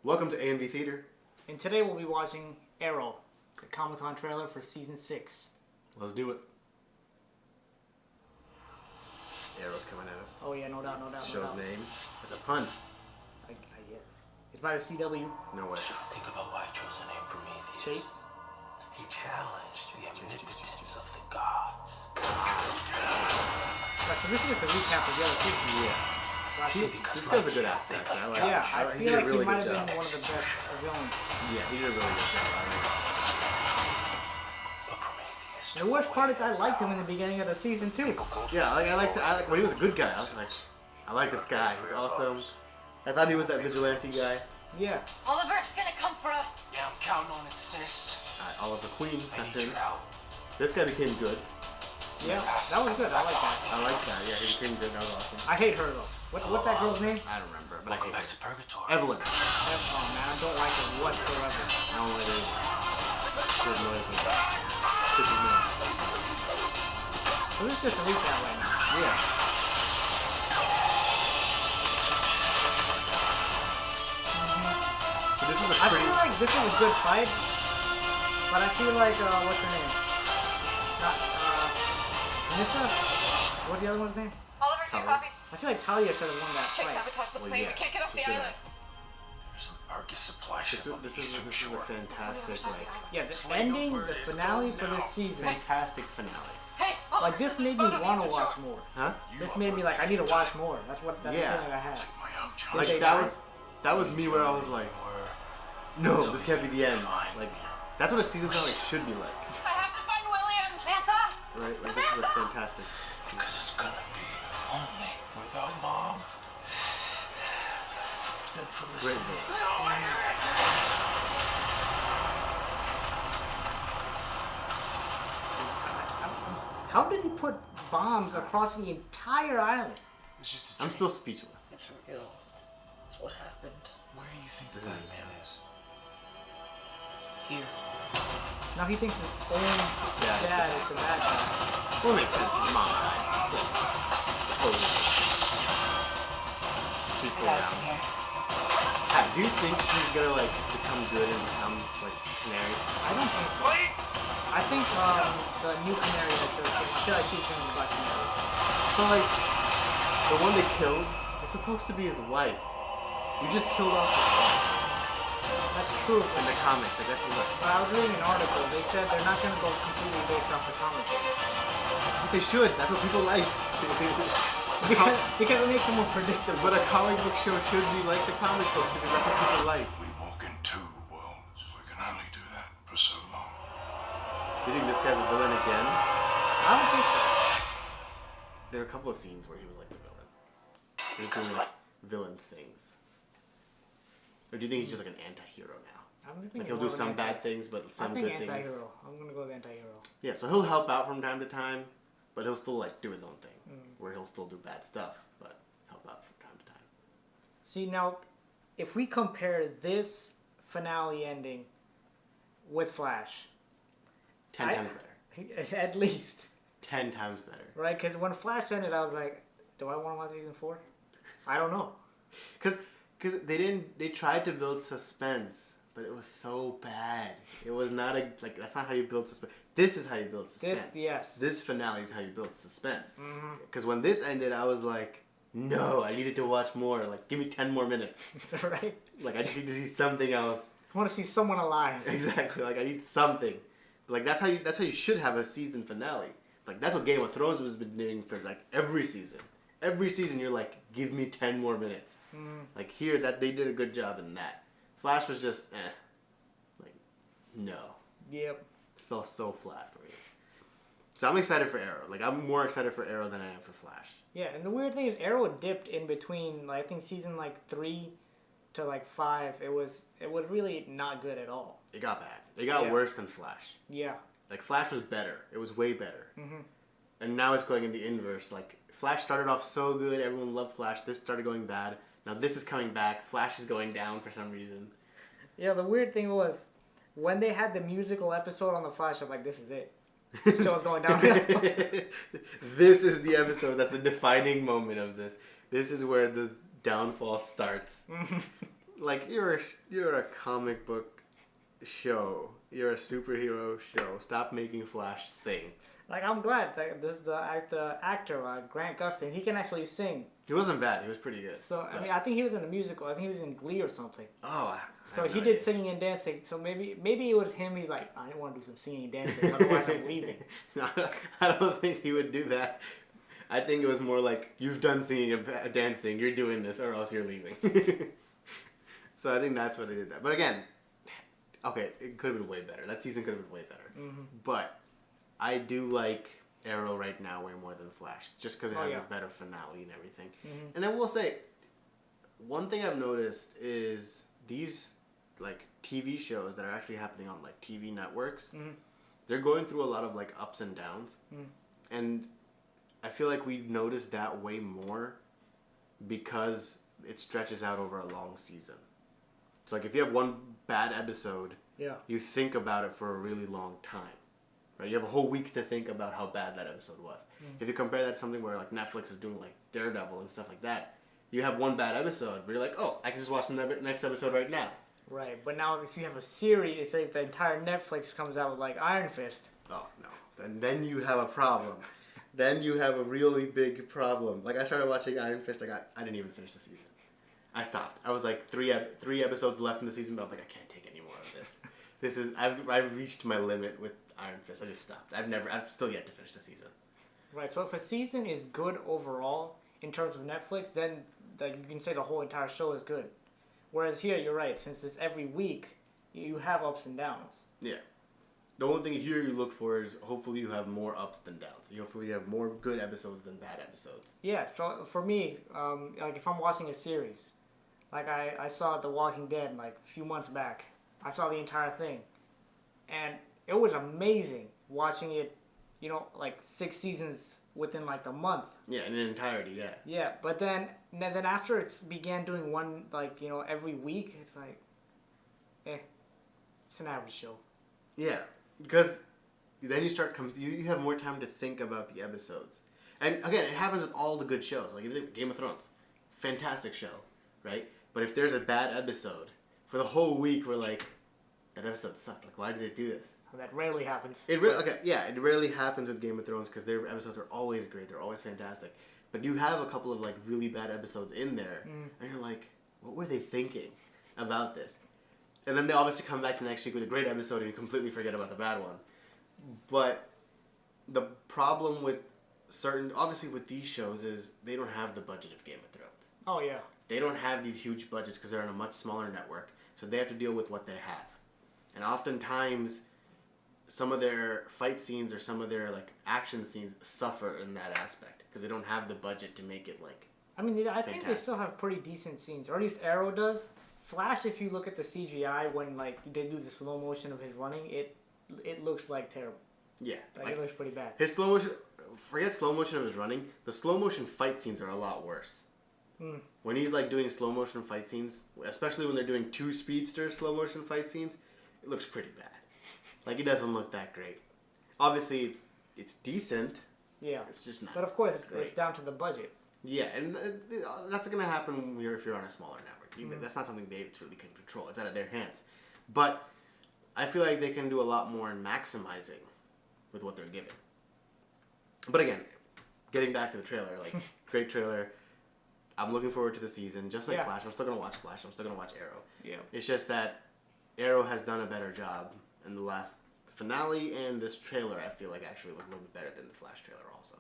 Welcome to A&V Theater. And today we'll be watching Arrow, the Comic-Con trailer for Season 6. Let's do it. Arrow's coming at us. Oh yeah, no doubt. Show's name. It's a pun. I guess. It's by the CW. No way. Think about why I chose the name Prometheus. Chase. He challenged the Chase. omnipotence of the gods. Right, so this is just the recap of the other season. Yeah. Last season. This guy's a good actor, actually. I like him. Yeah, I he feel did a like really he might good have job. been one of the best villains. Yeah, he did a really good job. I like him. But Prometheus. And the worst part is I liked him in the beginning of the season too. Yeah, I like when he was a good guy. I was like, I like this guy. He's awesome. I thought he was that vigilante guy. Yeah. Oliver's gonna come for us. Yeah, I'm counting on it, sis. Oliver Queen, I that's need him. your help. This guy became good. Yeah, that was good. I like that. I like that. Yeah, he became good. That was awesome. I hate her though. What's that girl's name? I don't remember, but I Welcome hate back her. to Purgatory. Evelyn. Oh man, I don't like her whatsoever. I don't like her. She annoys me. This is me. So this is just a recap right now. Yeah. So this was a I pretty. feel like this was a good fight, but I feel like what's her name? Nissa? What's the other one's name? Oliver, do you Talia. copy? I feel like Talia should have won that Chase fight. sabotaged the Well, plane. yeah, We can't get off she the should island. have. There's an Argus supply ship. This was a fantastic, like, Yeah, the ending, the finale for this season. fantastic finale. Hey, Oliver, Like this there's made a me boat on the want to eastern watch shore. more. Huh? This made me like I need to watch more. That's the Yeah. feeling I had. My own job. Did Like they that die? that was me where I was like, no, this can't be the end. Like, that's what a season finale should be like, I have to find William. Samantha. right? Like this is a fantastic season. Because it's gonna be only without Mom. Great villain. How did he put bombs across the entire island? It's just a I'm still speechless. It's real. It's what happened. Where do you think This the is Batman is? Here. Now he thinks his own Yeah, it's dad is the bad guy. Well, it makes sense. His mom died. Supposedly. She's still Get out around. from here. Do you think she's gonna like become good and become like Canary? I don't think so. I think the new Canary that just came, I feel like she's gonna be Black Canary. But like, the one they killed is supposed to be his wife. You just killed off his wife That's true. in the comics. Like that's his wife. But I was reading an article. They said they're not gonna go completely based off the comic book But they should. That's what people like. because it makes it more predictable. But a comic book show should be like the comic books because that's what people like. We walk in two worlds. We can only do that for so long. You think this guy's a villain again? I don't think so. There are a couple of scenes where he was like the villain. He was doing like villain things. Or do you think he's just like an anti-hero now? I'm thinking Like he'll more do of some an bad things, but some I think good things. anti-hero. I'm gonna go with anti-hero. Yeah, so he'll help out from time to time, but he'll still like do his own thing. Where he'll still do bad stuff, but help out from time to time. See now, if we compare this finale ending with Flash, 10 I- times better. at least, 10 times better. right? Because when Flash ended, I was like, do I want to watch season 4? I don't know. Because they tried to build suspense, but it was so bad. It was not that's not how you build suspense. This is how you build suspense. Yes. This finale is how you build suspense. Because when this ended, I was like, no, I needed to watch more. Like, give me 10 more minutes. right? Like, I just need to see something else. I want to see someone alive. Exactly. Like, I need something. Like, that's how you should have a season finale. Like, that's what Game of Thrones has been doing for, like, every season. Every season, you're like, give me 10 more minutes. Like, here, that they did a good job in that. Flash was just, Like, no. Yep. Fell so flat for me. So I'm excited for Arrow. Like, I'm more excited for Arrow than I am for Flash. Yeah, and the weird thing is Arrow dipped in between, like, I think season, 3 to, 5. It was really not good at all. It got bad. It got Yeah. worse than Flash. Yeah. Like, Flash was better. It was way better. And now it's going in the inverse. Like, Flash started off so good. Everyone loved Flash. This started going bad. Now this is coming back. Flash is going down for some reason. Yeah, the weird thing was, when they had the musical episode on The Flash, I'm like, this is it. The show's going downhill. This is the episode that's the defining moment of this. This is where the downfall starts. like you're a comic book show. You're a superhero show. Stop making Flash sing. Like, I'm glad that the actor, Grant Gustin, he can actually sing. He wasn't bad. He was pretty good. So, I mean, I think he was in a musical. I think he was in Glee or something. Oh. So he did singing and dancing. So maybe it was him. He's like, I want to do some singing and dancing. Otherwise, I'm leaving. No, I don't think he would do that. I think it was more like, you've done singing and dancing. You're doing this, or else you're leaving. So I think that's why they did that. But again, okay, it could have been way better. That season could have been way better. Mm-hmm. But I do like Arrow right now way more than Flash, just because it has yeah. a better finale and everything. Mm-hmm. And I will say, one thing I've noticed is these like TV shows that are actually happening on like TV networks, they're going through a lot of like ups and downs, and I feel like we notice that way more because it stretches out over a long season. So like if you have one bad episode, Yeah. you think about it for a really long time. Right? You have a whole week to think about how bad that episode was. If you compare that to something where like Netflix is doing like Daredevil and stuff like that, you have one bad episode where you're like, oh, I can just watch the next episode right now. Right. But now if you have a series, if the entire Netflix comes out with like Iron Fist. Oh, no. And then you have a problem. Then you have a really big problem. Like I started watching Iron Fist, I didn't even finish the season. I stopped. I was like three episodes left in the season, but I'm like, I can't take any more of this. I've reached my limit with Iron Fist. I just stopped. I've still yet to finish the season. Right. So if a season is good overall in terms of Netflix, then you can say the whole entire show is good. Whereas here, you're right. Since it's every week, you have ups and downs. Yeah. The only thing here you look for is hopefully you have more ups than downs. Hopefully you have more good episodes than bad episodes. Yeah. So for me, like if I'm watching a series, like I saw The Walking Dead like a few months back. I saw the entire thing, and it was amazing watching it. You know, like 6 seasons within like a month. Yeah, in entirety, yeah. Yeah, but then after it began doing one, like, you know, every week, it's like, it's an average show. Yeah, because then you start, you have more time to think about the episodes. And again, it happens with all the good shows. Like, Game of Thrones, fantastic show, right? But if there's a bad episode, for the whole week, we're like, that episode sucked. Like, why did it do this? That rarely happens. It rarely happens with Game of Thrones because their episodes are always great. They're always fantastic. But you have a couple of like really bad episodes in there, and you're like, what were they thinking about this? And then they obviously come back the next week with a great episode, and you completely forget about the bad one. But the problem with obviously with these shows is they don't have the budget of Game of Thrones. Oh, yeah. They don't have these huge budgets because they're on a much smaller network, so they have to deal with what they have. And oftentimes, some of their fight scenes or some of their like action scenes suffer in that aspect because they don't have the budget to make it like. I mean, I think they fantastic. still have pretty decent scenes, or at least Arrow does. Flash, if you look at the CGI when like they do the slow motion of his running, it looks like terrible. Yeah, Like it looks pretty bad. his slow motion. Forget slow motion of his running. The slow motion fight scenes are a lot worse. When he's like doing slow motion fight scenes, especially when they're doing 2 speedsters slow motion fight scenes, it looks pretty bad. Like, it doesn't look that great. Obviously, it's decent. Yeah. It's just not. But of course, it's great. down to the budget. Yeah, and that's going to happen if you're on a smaller network. That's not something they really can control. It's out of their hands. But I feel like they can do a lot more in maximizing with what they're given. But again, getting back to the trailer, like, great trailer. I'm looking forward to the season, just like Yeah. Flash. I'm still going to watch Flash. I'm still going to watch Arrow. Yeah. It's just that Arrow has done a better job in the last finale, and this trailer I feel like actually was a little bit better than the Flash trailer also.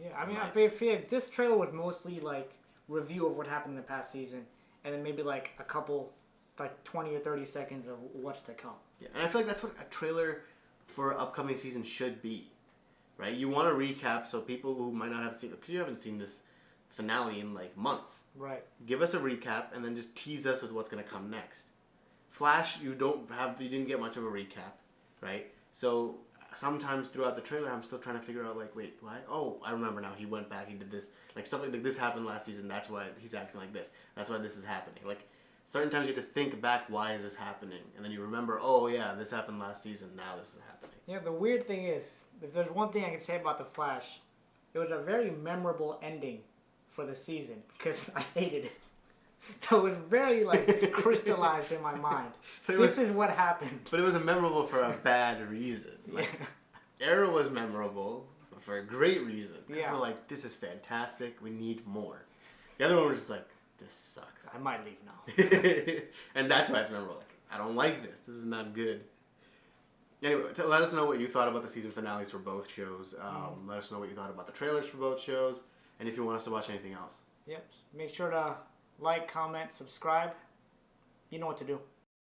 Yeah, I mean, Right. I feel like this trailer was mostly like review of what happened in the past season, and then maybe like a couple, like 20 or 30 seconds of what's to come. Yeah, and I feel like that's what a trailer for an upcoming season should be, right? You want to recap so people who might not have seen, because you haven't seen this finale in like months. Right. Give us a recap and then just tease us with what's going to come next. Flash, you didn't get much of a recap, right? So sometimes throughout the trailer, I'm still trying to figure out like, wait, why? Oh, I remember now. He went back. He did this. Like stuff like this happened last season. That's why he's acting like this. That's why this is happening. Like certain times you have to think back. Why is this happening? And then you remember. Oh yeah, this happened last season. Now this is happening. Yeah, the weird thing is, if there's one thing I can say about The Flash, it was a very memorable ending for the season, because I hated it. So it was very like crystallized in my mind. So it This was- is what happened. But it was memorable for a bad reason. Like, Arrow was memorable, but for a great reason. Yeah. People were like, this is fantastic. We need more. The other one was just like, this sucks. I might leave now. And that's why it's memorable. Like, I don't like this. This is not good. Anyway, let us know what you thought about the season finales for both shows. Let us know what you thought about the trailers for both shows. And if you want us to watch anything else. Yep. Make sure to like, comment, subscribe. You know what to do.